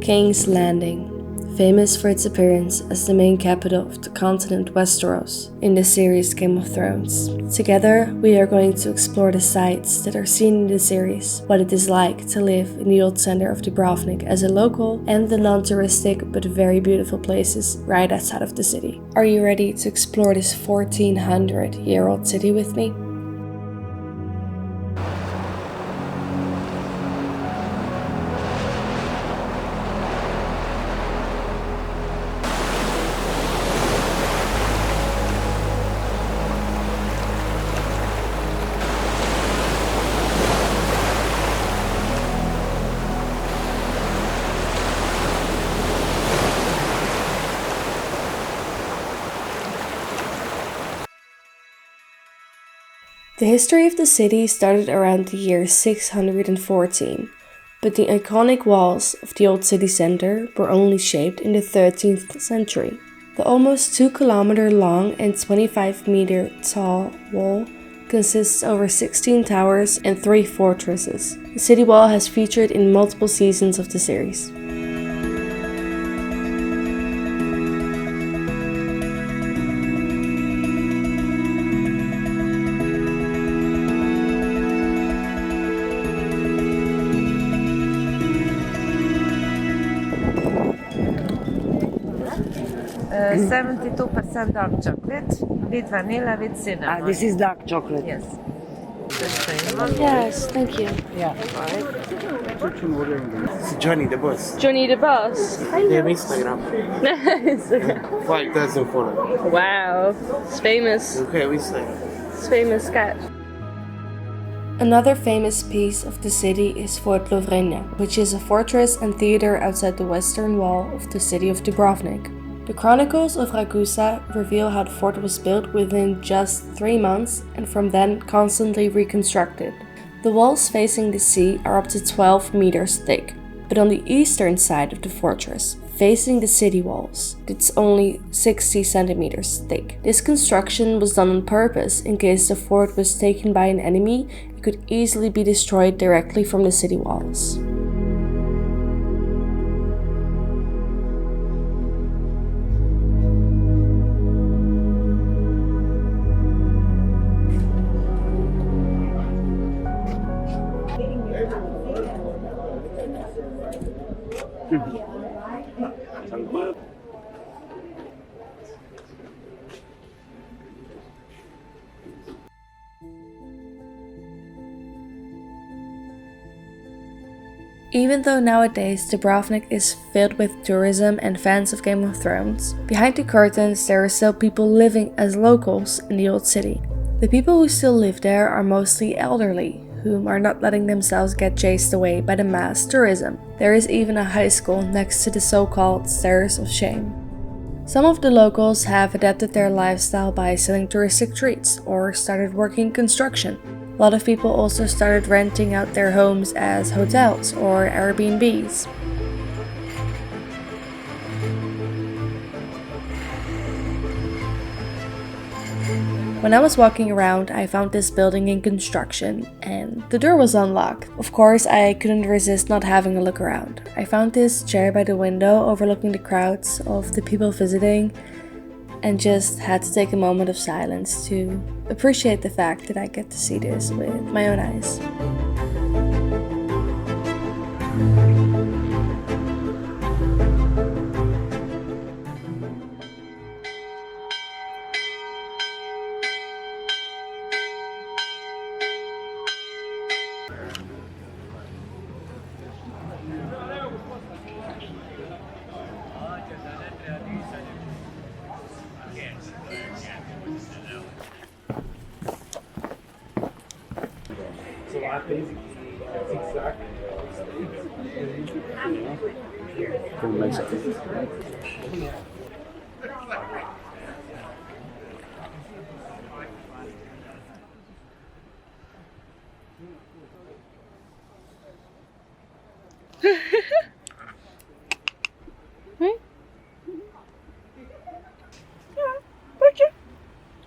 King's Landing, famous for its appearance as the main capital of the continent Westeros in the series Game of Thrones. Together, we are going to explore the sights that are seen in the series, what it is like to live in the old center of Dubrovnik as a local, and the non-touristic but very beautiful places right outside of the city. Are you ready to explore this 1400-year-old city with me? The history of the city started around the year 614, but the iconic walls of the old city center were only shaped in the 13th century. The almost 2-kilometer long and 25-meter tall wall consists of over 16 towers and 3 fortresses. The city wall has featured in multiple seasons of the series. Uh, 72% dark chocolate with vanilla with cinnamon. This is dark chocolate. Yes. Yes, thank you. Yeah. It's Johnny the boss. Johnny the Boss. They have Instagram. Why it doesn't follow? Wow, it's famous. Okay, Instagram. It's famous sketch. Another famous piece of the city is Fort Lovrenja, which is a fortress and theater outside the western wall of the city of Dubrovnik. The Chronicles of Ragusa reveal how the fort was built within just 3 months and from then constantly reconstructed. The walls facing the sea are up to 12 meters thick, but on the eastern side of the fortress, facing the city walls, it's only 60 centimeters thick. This construction was done on purpose in case the fort was taken by an enemy. It could easily be destroyed directly from the city walls. Even though nowadays Dubrovnik is filled with tourism and fans of Game of Thrones, behind the curtains there are still people living as locals in the old city. The people who still live there are mostly elderly, whom are not letting themselves get chased away by the mass tourism. There is even a high school next to the so-called Stairs of Shame. Some of the locals have adapted their lifestyle by selling touristic treats or started working construction. A lot of people also started renting out their homes as hotels or Airbnbs. When I was walking around, I found this building in construction and the door was unlocked. Of course, I couldn't resist not having a look around. I found this chair by the window overlooking the crowds of the people visiting and just had to take a moment of silence to appreciate the fact that I get to see this with my own eyes.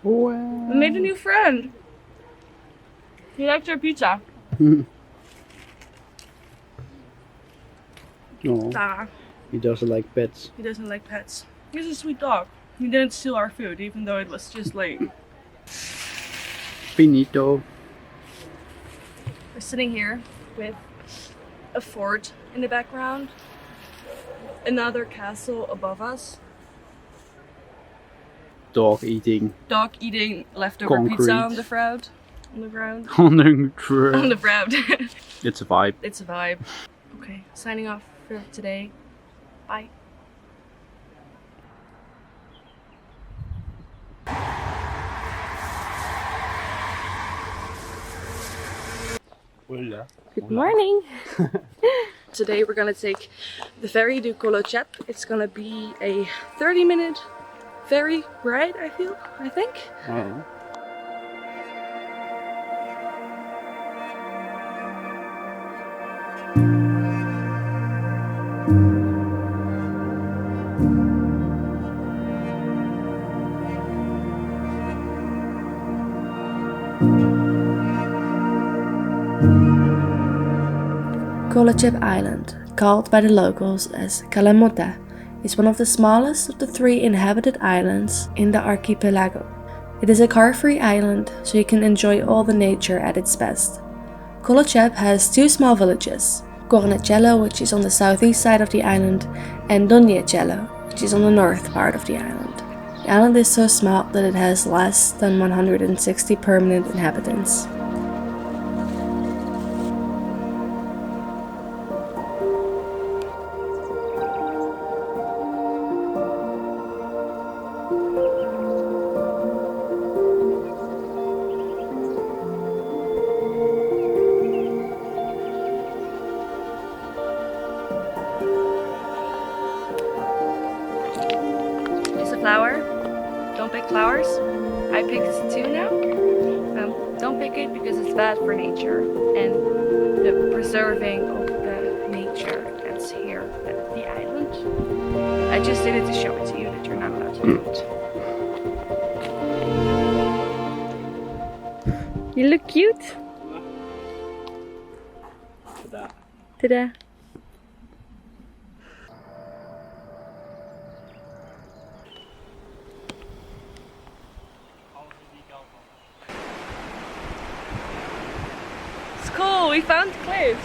We made a new friend. He liked our pizza. No, Nah, he doesn't like pets. he doesn't like pets. He's a sweet dog. He didn't steal our food, even though it was just late. Finito. We're sitting here with a fort in the background, another castle above us, Dog eating. dog eating leftover Concrete. pizza on the ground. On the ground. On the On ground. the ground. It's a vibe. It's a vibe. Okay, signing off for today. Bye. Good morning. Today we're gonna take the ferry to Koločep. It's gonna be a 30-minute ferry ride, I think. Oh. Kolocep Island, called by the locals as Koločep, is one of the smallest of the 3 inhabited islands in the archipelago. It is a car-free island, so you can enjoy all the nature at its best. Koločep has 2 small villages, Kornecello, which is on the southeast side of the island, and Donjecello, which is on the north part of the island. The island is so small that it has less than 160 permanent inhabitants. Flower. Don't pick flowers. I picked 2 now. Don't pick it because it's bad for nature and the preserving of the nature that's here at the island. I just did it to show it to you that you're not allowed to do it. You look cute. Ta-da. Cool, we found cliffs.